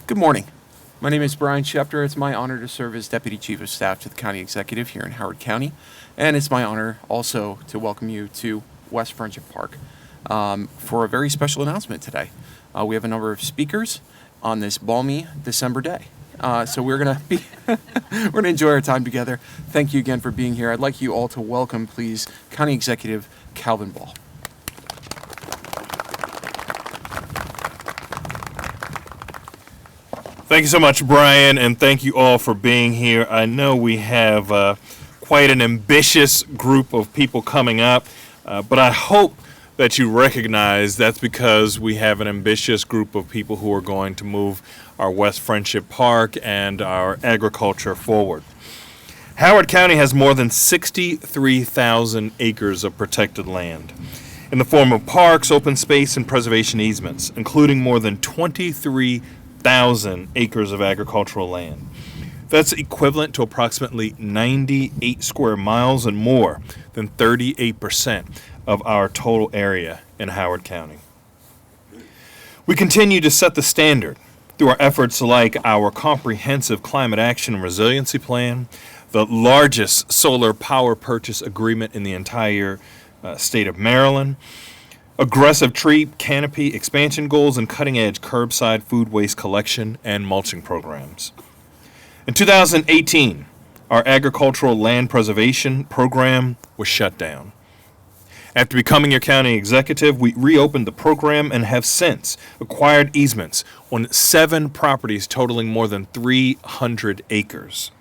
Good morning. My name is Brian Schefter. It's my honor to serve as Deputy Chief of Staff to the County Executive here in Howard County. And it's my honor also to welcome you to West Friendship Park for a very special announcement today. We have a number of speakers on this balmy December day. So we're going to enjoy our time together. Thank you again for being here. I'd like you all to welcome, please, County Executive Calvin Ball. Thank you so much, Brian, and thank you all for being here. I know we have quite an ambitious group of people coming up, but I hope that you recognize that's because we have an ambitious group of people who are going to move our West Friendship Park and our agriculture forward. Howard County has more than 63,000 acres of protected land in the form of parks, open space, and preservation easements, including more than 23,000 acres of agricultural land. That's equivalent to approximately 98 square miles and more than 38% of our total area in Howard County. We continue to set the standard through our efforts like our comprehensive climate action and resiliency plan, the largest solar power purchase agreement in the entire state of Maryland, aggressive tree canopy expansion goals, and cutting-edge curbside food waste collection and mulching programs. In 2018, our agricultural land preservation program was shut down. After becoming your county executive, we reopened the program and have since acquired easements on 7 properties totaling more than 300 acres.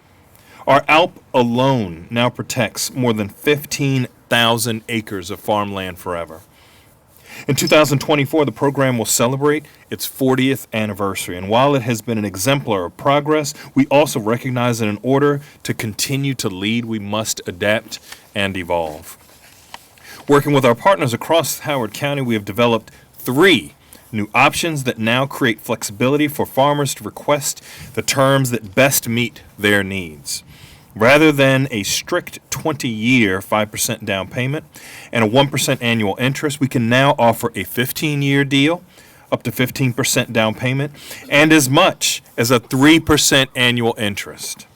Our ALP alone now protects more than 15,000 acres of farmland forever. In 2024, the program will celebrate its 40th anniversary, and while it has been an exemplar of progress, we also recognize that in order to continue to lead, we must adapt and evolve. Working with our partners across Howard County, we have developed 3 new options that now create flexibility for farmers to request the terms that best meet their needs. Rather than a strict 20-year 5% down payment and a 1% annual interest, we can now offer a 15-year deal, up to 15% down payment, and as much as a 3% annual interest.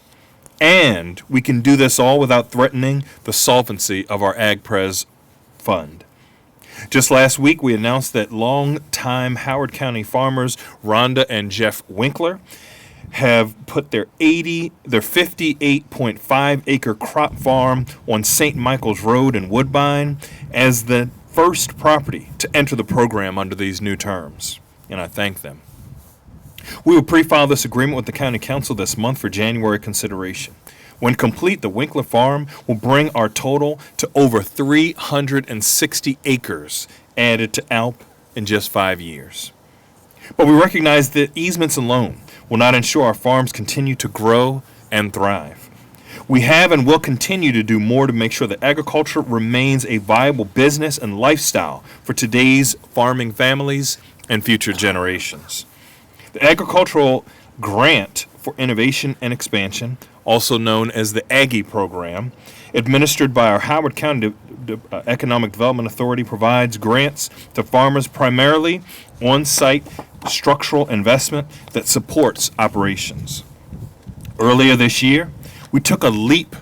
And we can do this all without threatening the solvency of our AgPres fund. Just last week, we announced that longtime Howard County farmers Rhonda and Jeff Winkler have put their 58.5 acre crop farm on St. Michael's Road in Woodbine as the first property to enter the program under these new terms, and I thank them. We will pre-file this agreement with the County Council this month for January consideration. When complete, the Winkler farm will bring our total to over 360 acres added to ALP in just 5 years. But we recognize that easements alone will not ensure our farms continue to grow and thrive. We have and will continue to do more to make sure that agriculture remains a viable business and lifestyle for today's farming families and future generations. The Agricultural Grant for Innovation and Expansion, also known as the Aggie program, administered by our Howard County Economic Development Authority, provides grants to farmers primarily on-site structural investment that supports operations. Earlier this year, we took a leap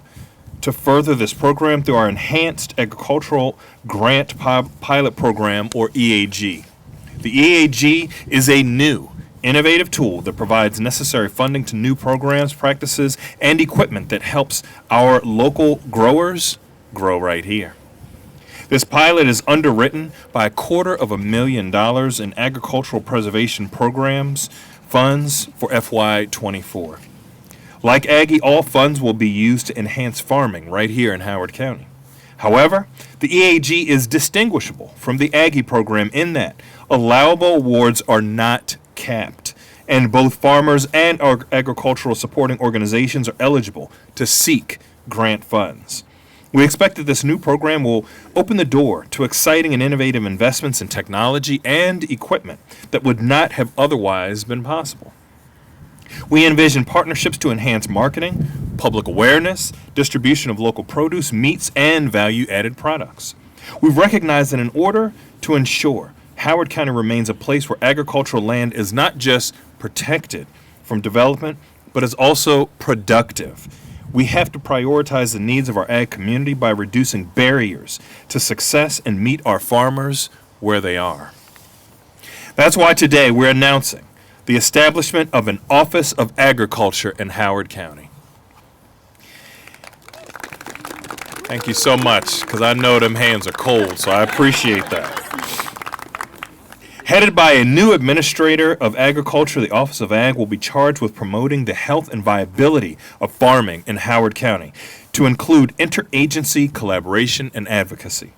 to further this program through our Enhanced Agricultural Grant Pilot Program, or EAG. The EAG is a new, innovative tool that provides necessary funding to new programs, practices, and equipment that helps our local growers grow right here. This pilot is underwritten by $250,000 in agricultural preservation programs funds for FY24. Like Aggie, all funds will be used to enhance farming right here in Howard County. However, the EAG is distinguishable from the Aggie program in that allowable awards are not capped, and both farmers and our agricultural supporting organizations are eligible to seek grant funds. We expect that this new program will open the door to exciting and innovative investments in technology and equipment that would not have otherwise been possible. We envision partnerships to enhance marketing, public awareness, distribution of local produce, meats, and value-added products. We recognize that in order to ensure Howard County remains a place where agricultural land is not just protected from development, but is also productive. We have to prioritize the needs of our ag community by reducing barriers to success and meet our farmers where they are. That's why today we're announcing the establishment of an Office of Agriculture in Howard County. Thank you so much, because I know them hands are cold, so I appreciate that. Headed by a new administrator of agriculture, the Office of Ag will be charged with promoting the health and viability of farming in Howard County, to include interagency collaboration and advocacy.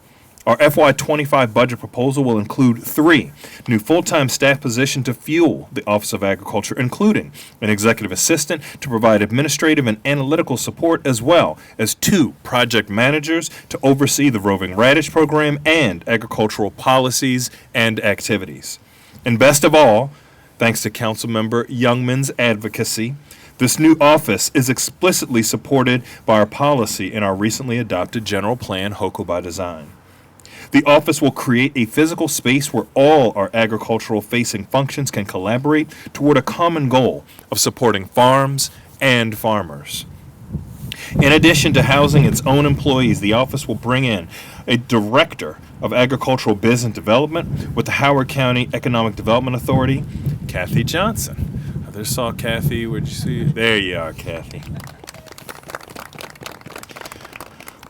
Our FY25 budget proposal will include 3 new full-time staff positions to fuel the Office of Agriculture, including an executive assistant to provide administrative and analytical support, as well as 2 project managers to oversee the roving radish program and agricultural policies and activities. And best of all, thanks to Councilmember Youngman's advocacy, this new office is explicitly supported by our policy in our recently adopted general plan, HOCO by Design. The office will create a physical space where all our agricultural-facing functions can collaborate toward a common goal of supporting farms and farmers. In addition to housing its own employees, the office will bring in a director of agricultural business development with the Howard County Economic Development Authority, Kathy Johnson. I just saw Kathy. Where'd you see? There you are, Kathy.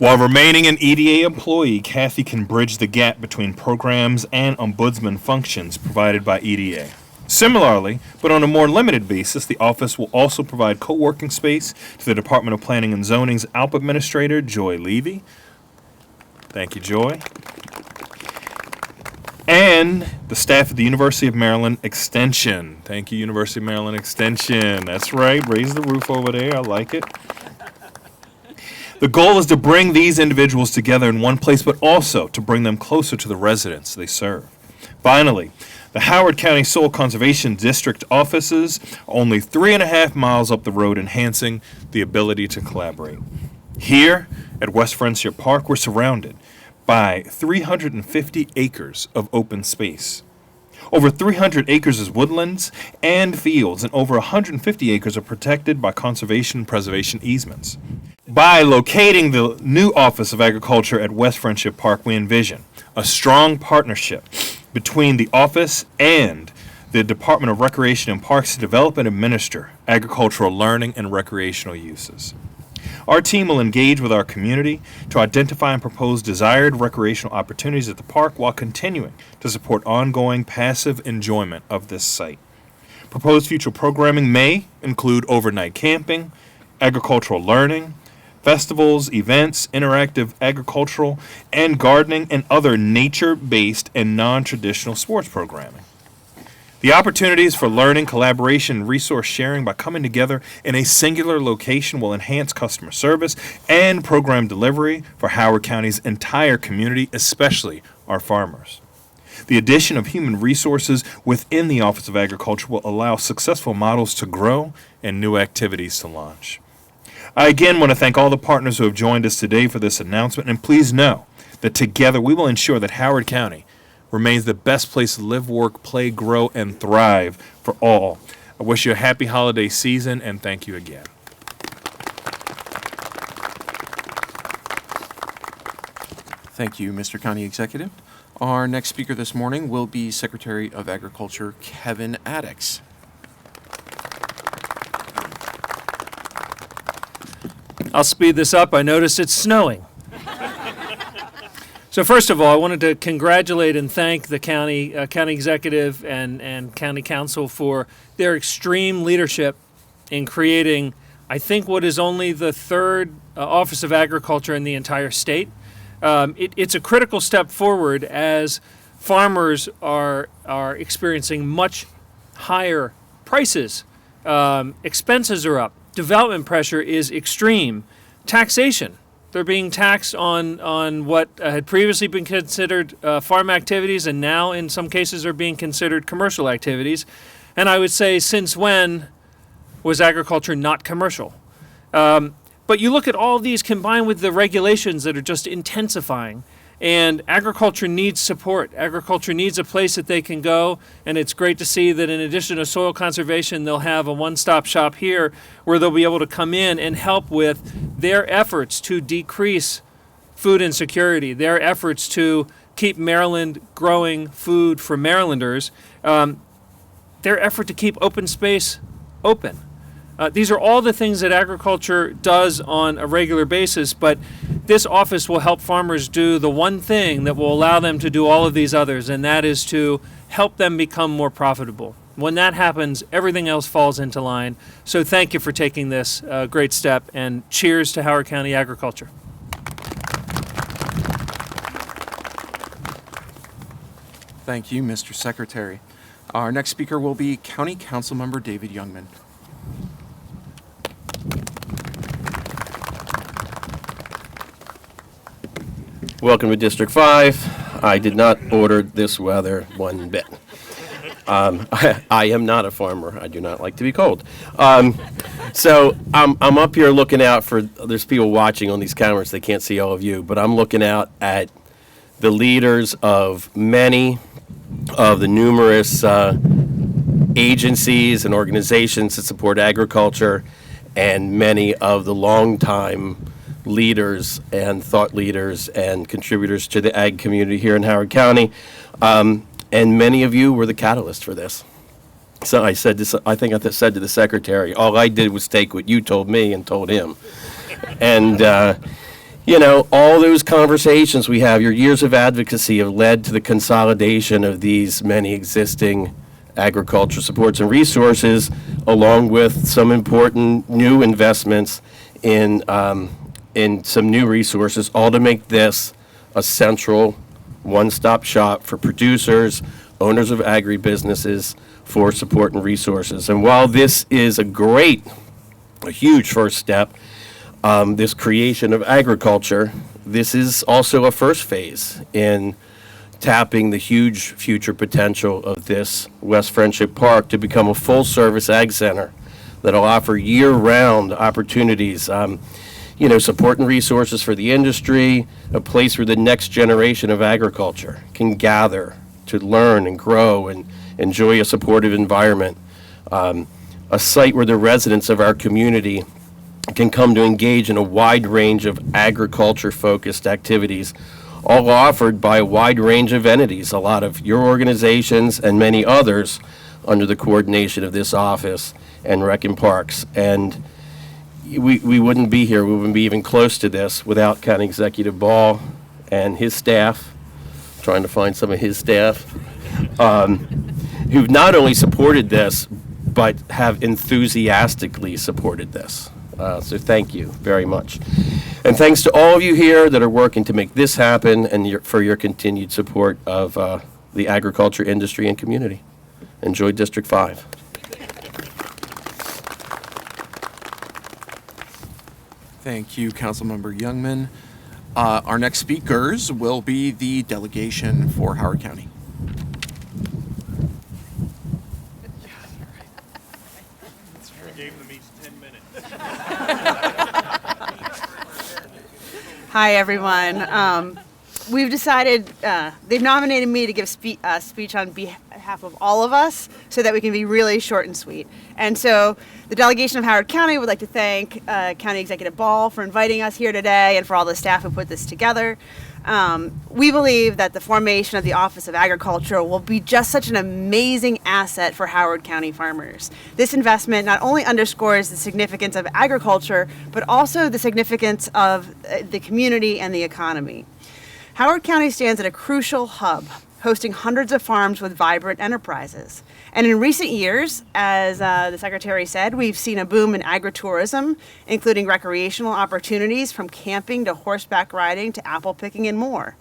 While remaining an EDA employee, Kathy can bridge the gap between programs and ombudsman functions provided by EDA. Similarly, but on a more limited basis, the office will also provide co-working space to the Department of Planning and Zoning's ALP Administrator, Joy Levy. Thank you, Joy. And the staff at the University of Maryland Extension. Thank you, University of Maryland Extension. That's right, raise the roof over there. I like it. The goal is to bring these individuals together in one place, but also to bring them closer to the residents they serve. Finally, the Howard County Soil Conservation District offices are only 3.5 miles up the road, enhancing the ability to collaborate. Here at West Friendship Park, we're surrounded by 350 acres of open space. Over 300 acres is woodlands and fields, and over 150 acres are protected by conservation and preservation easements. By locating the new Office of Agriculture at West Friendship Park, we envision a strong partnership between the office and the Department of Recreation and Parks to develop and administer agricultural learning and recreational uses. Our team will engage with our community to identify and propose desired recreational opportunities at the park while continuing to support ongoing passive enjoyment of this site. Proposed future programming may include overnight camping, agricultural learning, festivals, events, interactive agricultural and gardening, and other nature-based and non-traditional sports programming. The opportunities for learning, collaboration, and resource sharing by coming together in a singular location will enhance customer service and program delivery for Howard County's entire community, especially our farmers. The addition of human resources within the Office of Agriculture will allow successful models to grow and new activities to launch. I again want to thank all the partners who have joined us today for this announcement, and please know that together we will ensure that Howard County remains the best place to live, work, play, grow, and thrive for all. I wish you a happy holiday season, and thank you again. Thank you, Mr. County Executive. Our next speaker this morning will be Secretary of Agriculture Kevin Addix. I'll speed this up. I notice it's snowing. So first of all, I wanted to congratulate and thank the county executive and county council for their extreme leadership in creating, I think, what is only the third Office of Agriculture in the entire state. It's a critical step forward as farmers are experiencing much higher prices. Expenses are up. Development pressure is extreme. Taxation. They're being taxed on what had previously been considered farm activities, and now in some cases are being considered commercial activities. And I would say, since when was agriculture not commercial? But you look at all these combined with the regulations that are just intensifying, And agriculture needs support. Agriculture needs a place that they can go, and it's great to see that in addition to soil conservation, they'll have a one-stop shop here where they'll be able to come in and help with their efforts to decrease food insecurity, their efforts to keep Maryland growing food for Marylanders, their effort to keep open space open. These are all the things that agriculture does on a regular basis, but this office will help farmers do the one thing that will allow them to do all of these others, and that is to help them become more profitable. When that happens, everything else falls into line. So thank you for taking this great step, and cheers to Howard County agriculture. Thank you, Mr. Secretary. Our next speaker will be County Councilmember David Youngman. Welcome to District 5. I did not order this weather one bit. I am not a farmer. I do not like to be cold. So I'm up here looking out for, there's people watching on these cameras, they can't see all of you, but I'm looking out at the leaders of many of the numerous agencies and organizations that support agriculture, and many of the longtime leaders and thought leaders and contributors to the ag community here in Howard County. And many of you were the catalyst for this. So I said this, I think I said to the secretary, all I did was take what you told me and told him. And, you know, all those conversations we have, your years of advocacy have led to the consolidation of these many existing agriculture supports and resources, along with some important new investments in some new resources, all to make this a central one-stop shop for producers, owners of agribusinesses, for support and resources. And while this is a huge first step, this creation of agriculture, this is also a first phase in tapping the huge future potential of this West Friendship Park to become a full-service ag center that'll offer year-round opportunities, you know, support and resources for the industry, a place where the next generation of agriculture can gather to learn and grow and enjoy a supportive environment, a site where the residents of our community can come to engage in a wide range of agriculture-focused activities, all offered by a wide range of entities, a lot of your organizations and many others under the coordination of this office and Rec and Parks. And we wouldn't be here, we wouldn't be even close to this without County Executive Ball and his staff, trying to find some of his staff, who've not only supported this, but have enthusiastically supported this. So thank you very much. And thanks to all of you here that are working to make this happen, and for your continued support of the agriculture industry and community. Enjoy District 5. Thank you, Councilmember Youngman. Our next speakers will be the delegation for Howard County. Gave them each 10 minutes. Hi, everyone. We've decided, they've nominated me to give a speech on behalf of all of us so that we can be really short and sweet. And so the delegation of Howard County would like to thank County Executive Ball for inviting us here today and for all the staff who put this together. We believe that the formation of the Office of Agriculture will be just such an amazing asset for Howard County farmers. This investment not only underscores the significance of agriculture, but also the significance of the community and the economy. Howard County stands at a crucial hub, hosting hundreds of farms with vibrant enterprises. And in recent years, as the Secretary said, we've seen a boom in agritourism, including recreational opportunities from camping to horseback riding to apple picking and more.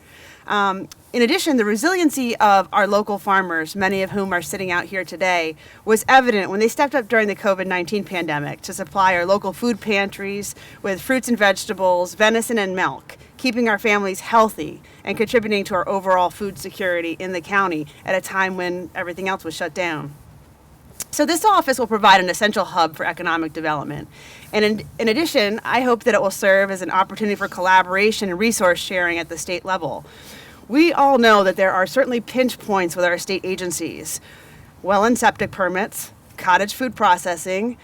In addition, the resiliency of our local farmers, many of whom are sitting out here today, was evident when they stepped up during the COVID-19 pandemic to supply our local food pantries with fruits and vegetables, venison and milk, keeping our families healthy and contributing to our overall food security in the county at a time when everything else was shut down. So this office will provide an essential hub for economic development. And in addition, I hope that it will serve as an opportunity for collaboration and resource sharing at the state level. We all know that there are certainly pinch points with our state agencies. Well and septic permits, cottage food processing,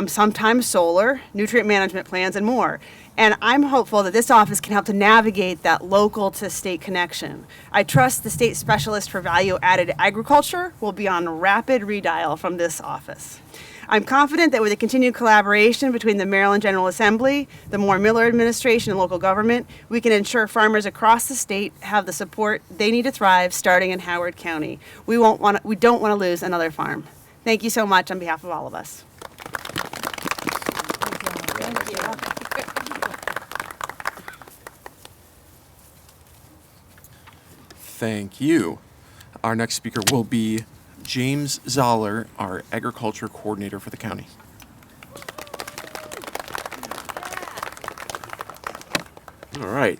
sometimes solar, nutrient management plans, and more. And I'm hopeful that this office can help to navigate that local to state connection. I trust the state specialist for value-added agriculture will be on rapid redial from this office. I'm confident that with the continued collaboration between the Maryland General Assembly, the Moore Miller administration, and local government, we can ensure farmers across the state have the support they need to thrive, starting in Howard County. We don't want to lose another farm. Thank you so much on behalf of all of us. Thank you. Thank you. Our next speaker will be James Zoller, our agriculture coordinator for the county. All right.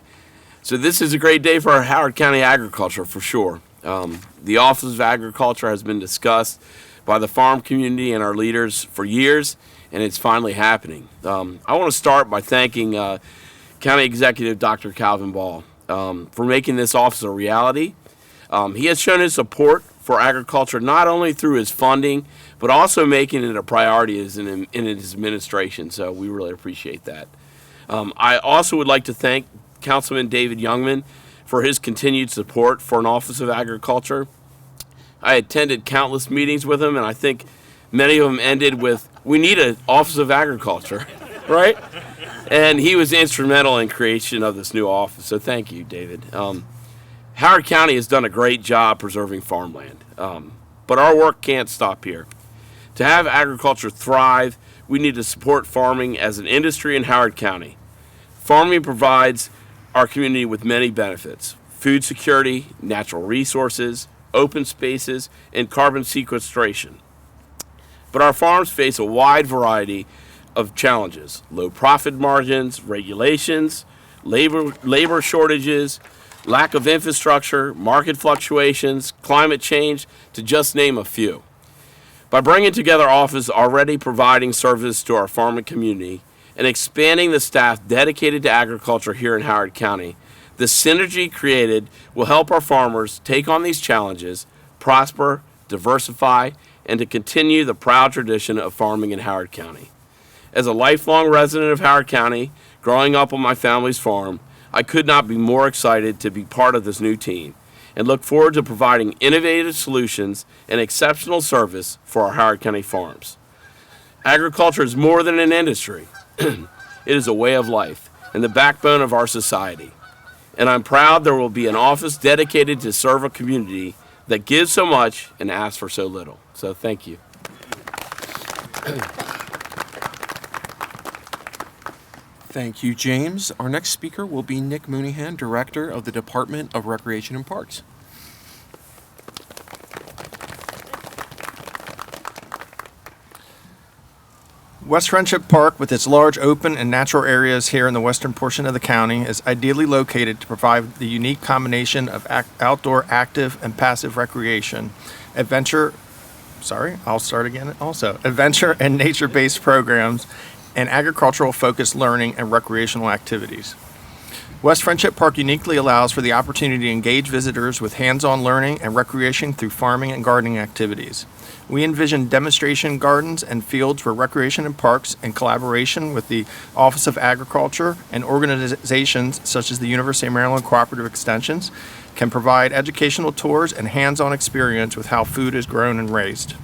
So this is a great day for our Howard County agriculture for sure. The Office of Agriculture has been discussed by the farm community and our leaders for years, and it's finally happening. I want to start by thanking County Executive Dr. Calvin Ball for making this office a reality. He has shown his support for agriculture not only through his funding, but also making it a priority in his administration, so we really appreciate that. I also would like to thank Councilman David Youngman for his continued support for an Office of Agriculture. I attended countless meetings with him, and I think many of them ended with, "We need an Office of Agriculture," right? And he was instrumental in creation of this new office, so thank you, David. Howard County has done a great job preserving farmland, but our work can't stop here. To have agriculture thrive, we need to support farming as an industry in Howard County. Farming provides our community with many benefits: food security, natural resources, open spaces, and carbon sequestration. But our farms face a wide variety of challenges: low profit margins, regulations, labor shortages, lack of infrastructure, market fluctuations, climate change, to just name a few. By bringing together offices already providing services to our farming community and expanding the staff dedicated to agriculture here in Howard County, the synergy created will help our farmers take on these challenges, prosper, diversify, and to continue the proud tradition of farming in Howard County. As a lifelong resident of Howard County, growing up on my family's farm, I could not be more excited to be part of this new team and look forward to providing innovative solutions and exceptional service for our Howard County farms. Agriculture is more than an industry. It is a way of life and the backbone of our society. And I'm proud there will be an office dedicated to serve a community that gives so much and asks for so little. So thank you. Thank you, James. Our next speaker will be Nick Mooneyhan, Director of the Department of Recreation and Parks. West Friendship Park, with its large open and natural areas here in the western portion of the county, is ideally located to provide the unique combination of outdoor active and passive recreation, adventure and nature-based programs, and agricultural-focused learning and recreational activities. West Friendship Park uniquely allows for the opportunity to engage visitors with hands-on learning and recreation through farming and gardening activities. We envision demonstration gardens and fields for recreation and parks in collaboration with the Office of Agriculture and organizations such as the University of Maryland Cooperative Extensions can provide educational tours and hands-on experience with how food is grown and raised.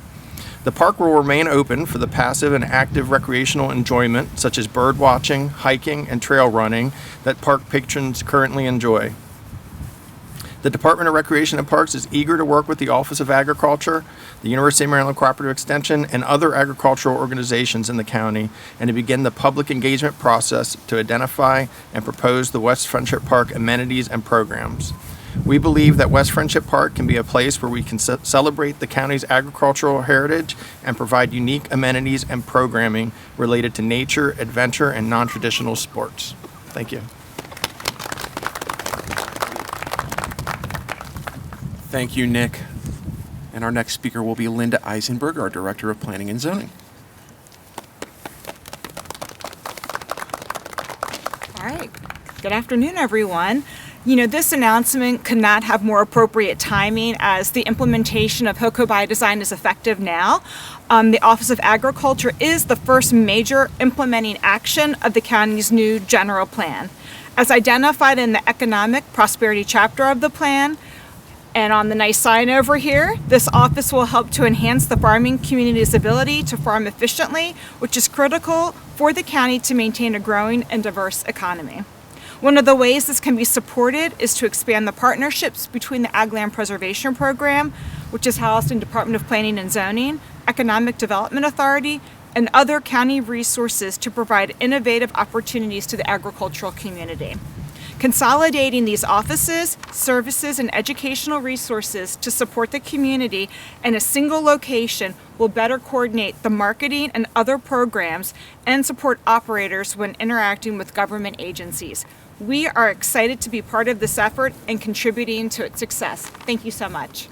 The park will remain open for the passive and active recreational enjoyment such as bird watching, hiking, and trail running that park patrons currently enjoy. The Department of Recreation and Parks is eager to work with the Office of Agriculture, the University of Maryland Cooperative Extension, and other agricultural organizations in the county, and to begin the public engagement process to identify and propose the West Friendship Park amenities and programs. We believe that West Friendship Park can be a place where we can celebrate the county's agricultural heritage and provide unique amenities and programming related to nature, adventure, and non-traditional sports. Thank you. Thank you, Nick. And our next speaker will be Linda Eisenberg, our Director of Planning and Zoning. All right. Good afternoon, everyone. You know, this announcement could not have more appropriate timing as the implementation of HOCO by Design is effective now. The Office of Agriculture is the first major implementing action of the county's new general plan. As identified in the economic prosperity chapter of the plan, and on the nice sign over here, this office will help to enhance the farming community's ability to farm efficiently, which is critical for the county to maintain a growing and diverse economy. One of the ways this can be supported is to expand the partnerships between the Ag Land Preservation Program, which is housed in Department of Planning and Zoning, Economic Development Authority, and other county resources to provide innovative opportunities to the agricultural community. Consolidating these offices, services, and educational resources to support the community in a single location will better coordinate the marketing and other programs and support operators when interacting with government agencies. We are excited to be part of this effort and contributing to its success. Thank you so much.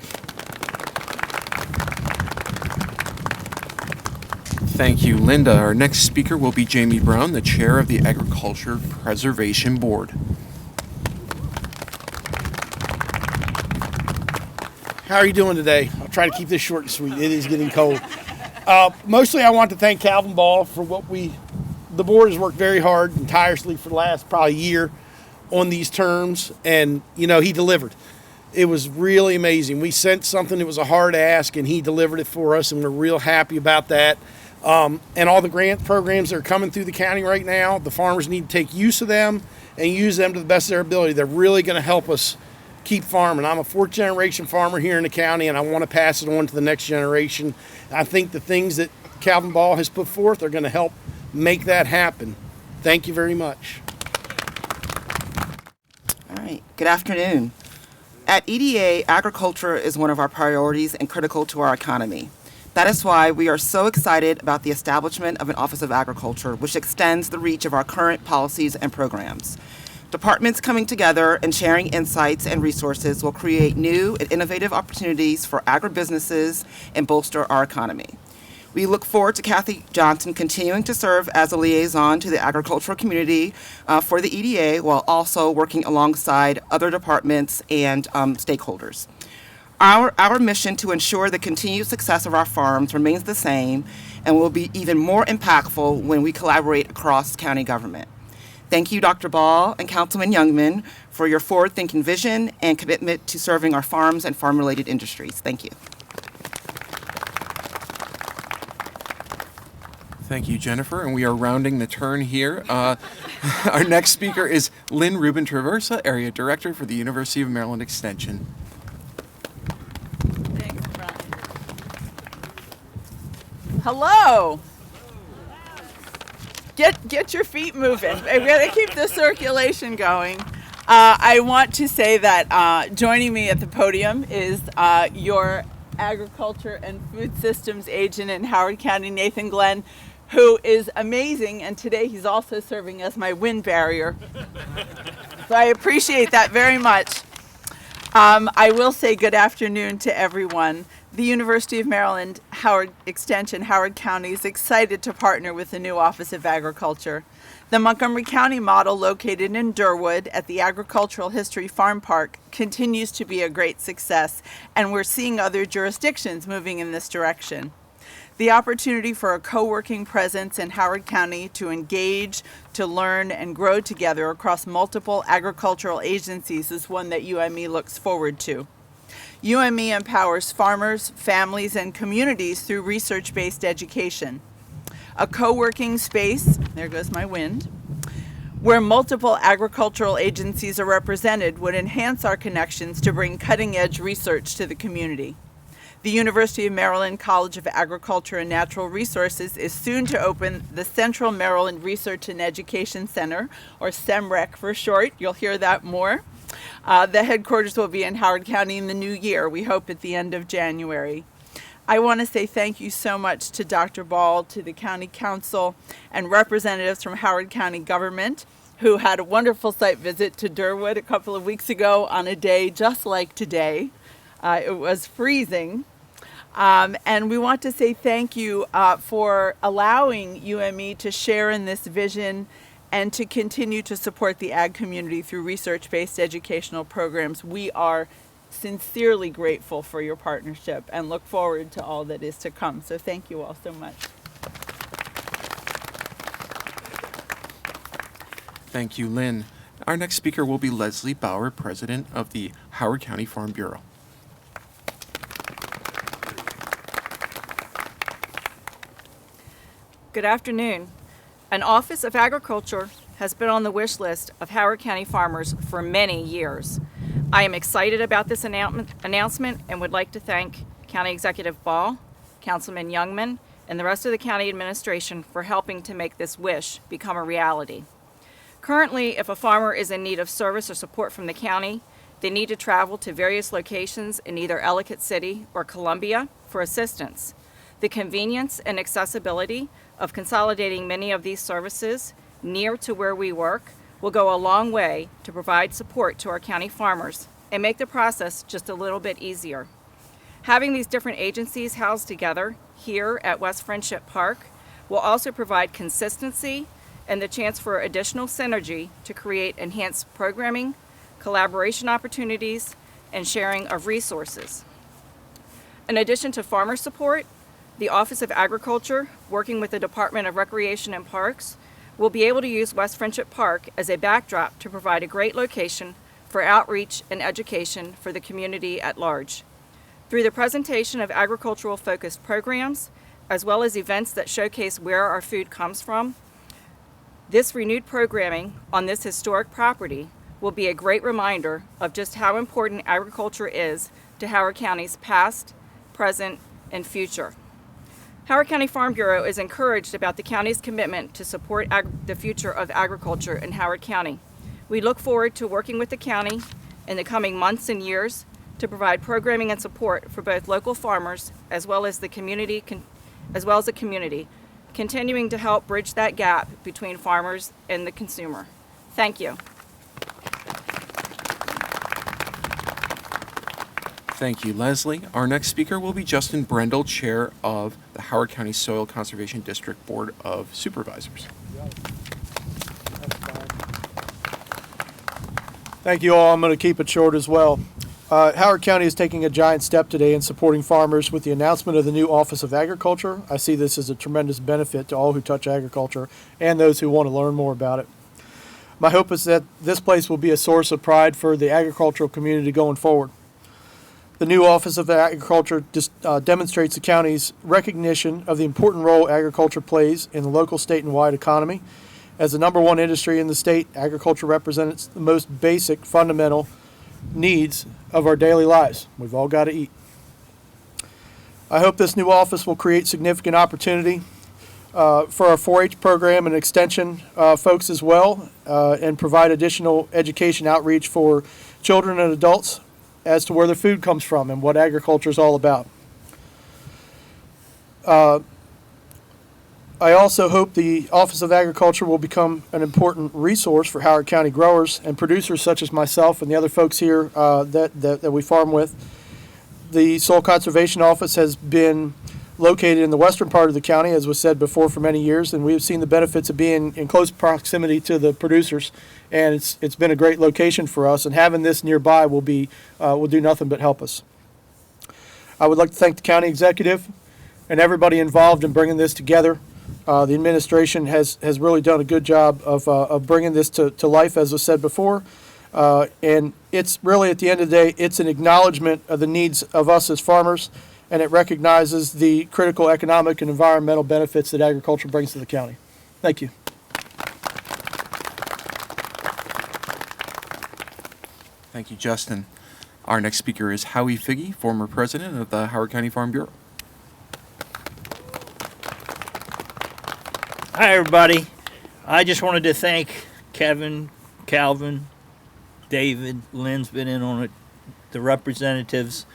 Thank you, Linda. Our next speaker will be Jamie Brown, the Chair of the Agriculture Preservation Board. How are you doing today? I'll try to keep this short and sweet. It is getting cold. Mostly I want to thank Calvin Ball for the board has worked very hard and tirelessly for the last probably year on these terms, and he delivered. It was really amazing. We sent something that was a hard ask, and he delivered it for us, and we're real happy about that. And all the grant programs that are coming through the county right now, the farmers need to take use of them and use them to the best of their ability. They're really going to help us keep farming. I'm a fourth generation farmer here in the county, and I want to pass it on to the next generation. I think the things that Calvin Ball has put forth are going to help make that happen. Thank you very much. All right, good afternoon. At EDA, agriculture is one of our priorities and critical to our economy. That is why we are so excited about the establishment of an Office of Agriculture, which extends the reach of our current policies and programs. Departments coming together and sharing insights and resources will create new and innovative opportunities for agribusinesses and bolster our economy. We look forward to Kathy Johnson continuing to serve as a liaison to the agricultural community for the EDA while also working alongside other departments and stakeholders. Our mission to ensure the continued success of our farms remains the same and will be even more impactful when we collaborate across county government. Thank you, Dr. Ball and Councilman Youngman, for your forward-thinking vision and commitment to serving our farms and farm-related industries. Thank you. Thank you, Jennifer. And we are rounding the turn here. Our next speaker is Lynn Rubin Traversa, Area Director for the University of Maryland Extension. Thanks, Brian. Hello. Get your feet moving. We're going to keep the circulation going. I want to say that joining me at the podium is your Agriculture and Food Systems Agent in Howard County, Nathan Glenn, who is amazing, and today he's also serving as my wind barrier. So I appreciate that very much. I will say good afternoon to everyone. The University of Maryland Howard Extension, Howard County, is excited to partner with the new Office of Agriculture. The Montgomery County model, located in Durwood at the Agricultural History Farm Park, continues to be a great success, and we're seeing other jurisdictions moving in this direction. The opportunity for a co-working presence in Howard County to engage, to learn, and grow together across multiple agricultural agencies is one that UME looks forward to. UME empowers farmers, families, and communities through research-based education. A co-working space, there goes my wind, where multiple agricultural agencies are represented would enhance our connections to bring cutting-edge research to the community. The University of Maryland College of Agriculture and Natural Resources is soon to open the Central Maryland Research and Education Center, or CEMREC for short. You'll hear that more. The headquarters will be in Howard County in the new year, we hope at the end of January. I want to say thank you so much to Dr. Ball, to the County Council, and representatives from Howard County government who had a wonderful site visit to Durwood a couple of weeks ago on a day just like today. It was freezing, And we want to say thank you for allowing UME to share in this vision and to continue to support the ag community through research-based educational programs. We are sincerely grateful for your partnership and look forward to all that is to come. So thank you all so much. Thank you, Lynn. Our next speaker will be Leslie Bauer, President of the Howard County Farm Bureau. Good afternoon. An Office of Agriculture has been on the wish list of Howard County farmers for many years. I am excited about this announcement and would like to thank County Executive Ball, Councilman Youngman, and the rest of the county administration for helping to make this wish become a reality. Currently, if a farmer is in need of service or support from the county, they need to travel to various locations in either Ellicott City or Columbia for assistance. The convenience and accessibility of consolidating many of these services near to where we work will go a long way to provide support to our county farmers and make the process just a little bit easier. Having these different agencies housed together here at West Friendship Park will also provide consistency and the chance for additional synergy to create enhanced programming, collaboration opportunities, and sharing of resources. In addition to farmer support, the Office of Agriculture, working with the Department of Recreation and Parks, will be able to use West Friendship Park as a backdrop to provide a great location for outreach and education for the community at large. Through the presentation of agricultural-focused programs, as well as events that showcase where our food comes from, this renewed programming on this historic property will be a great reminder of just how important agriculture is to Howard County's past, present, and future. Howard County Farm Bureau is encouraged about the county's commitment to support the future of agriculture in Howard County. We look forward to working with the county in the coming months and years to provide programming and support for both local farmers as well as the community, continuing to help bridge that gap between farmers and the consumer. Thank you. Thank you, Leslie. Our next speaker will be Justin Brendel, Chair of the Howard County Soil Conservation District Board of Supervisors. Thank you all. I'm going to keep it short as well. Howard County is taking a giant step today in supporting farmers with the announcement of the new Office of Agriculture. I see this as a tremendous benefit to all who touch agriculture and those who want to learn more about it. My hope is that this place will be a source of pride for the agricultural community going forward. The new Office of Agriculture demonstrates the county's recognition of the important role agriculture plays in the local, state, and wide economy. As the number one industry in the state, agriculture represents the most basic, fundamental needs of our daily lives. We've all got to eat. I hope this new office will create significant opportunity for our 4-H program and extension folks as well, and provide additional education outreach for children and adults as to where their food comes from and what agriculture is all about. I also hope the Office of Agriculture will become an important resource for Howard County growers and producers such as myself and the other folks here that we farm with. The Soil Conservation Office has been located in the western part of the county, as was said before, for many years, and we have seen the benefits of being in close proximity to the producers, and it's been a great location for us, and having this nearby will do nothing but help us. I would like to thank the county executive and everybody involved in bringing this together. The administration has really done a good job of bringing this to life, as was said before, and it's really, at the end of the day, it's an acknowledgement of the needs of us as farmers, and it recognizes the critical economic and environmental benefits that agriculture brings to the county. Thank you. Thank you, Justin. Our next speaker is Howie Figge, former president of the Howard County Farm Bureau. Hi, everybody. I just wanted to thank Kevin, Calvin, David, Lynn's been in on it, the representatives,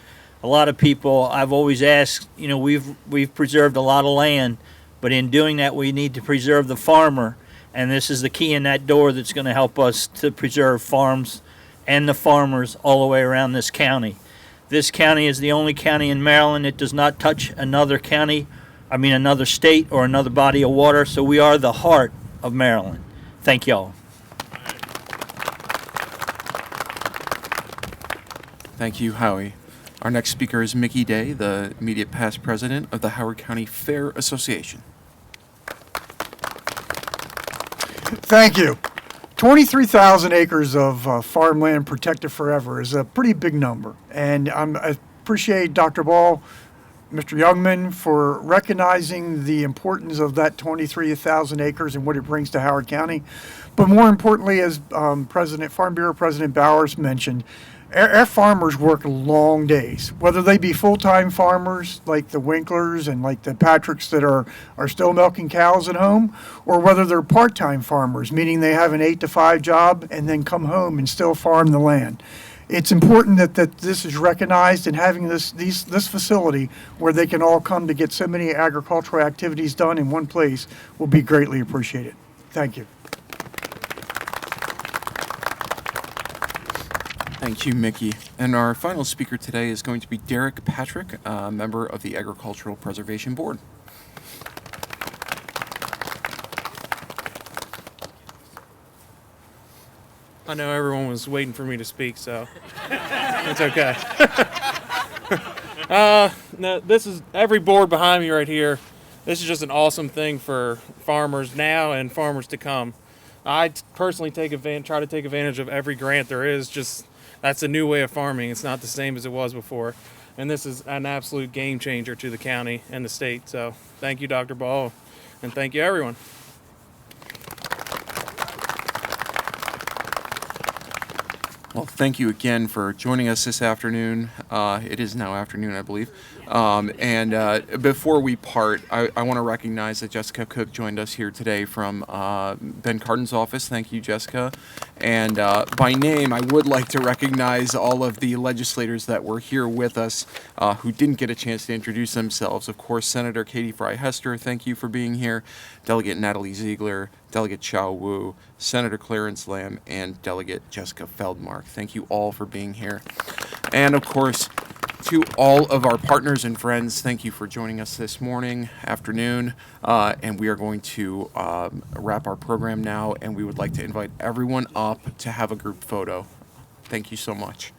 a lot of people. I've always asked, we've preserved a lot of land, but in doing that, we need to preserve the farmer, and this is the key in that door that's going to help us to preserve farms and the farmers all the way around this county. This county is the only county in Maryland that does not touch another another state or another body of water, so we are the heart of Maryland. Thank y'all. Thank you, Howie. Our next speaker is Mickey Day, the immediate past president of the Howard County Fair Association. Thank you. 23,000 acres of farmland protected forever is a pretty big number. And I appreciate Dr. Ball, Mr. Youngman, for recognizing the importance of that 23,000 acres and what it brings to Howard County. But more importantly, as Farm Bureau President Bowers mentioned, our farmers work long days, whether they be full-time farmers like the Winklers and like the Patricks that are still milking cows at home, or whether they're part-time farmers, meaning they have an 8 to 5 job and then come home and still farm the land. It's important that this is recognized, and having this facility where they can all come to get so many agricultural activities done in one place will be greatly appreciated. Thank you. Thank you, Mickey. And our final speaker today is going to be Derek Patrick, a member of the Agricultural Preservation Board. I know everyone was waiting for me to speak, so it's okay. No, this is every board behind me right here. This is just an awesome thing for farmers now and farmers to come. I personally try to take advantage of every grant there is. Just that's a new way of farming. It's not the same as it was before, and this is an absolute game changer to the county and the state. So thank you, Dr. Ball, and thank you, everyone. Well, thank you again for joining us this afternoon. It is now afternoon, I believe. Before we part, I want to recognize that Jessica Cook joined us here today from Ben Cardin's office. Thank you, Jessica. And by name, I would like to recognize all of the legislators that were here with us who didn't get a chance to introduce themselves. Of course, Senator Katie Fry Hester, thank you for being here. Delegate Natalie Ziegler, Delegate Chao Wu, Senator Clarence Lamb, and Delegate Jessica Feldmark. Thank you all for being here. And of course, to all of our partners and friends, thank you for joining us this afternoon. And we are going to wrap our program now, and we would like to invite everyone up to have a group photo. Thank you so much.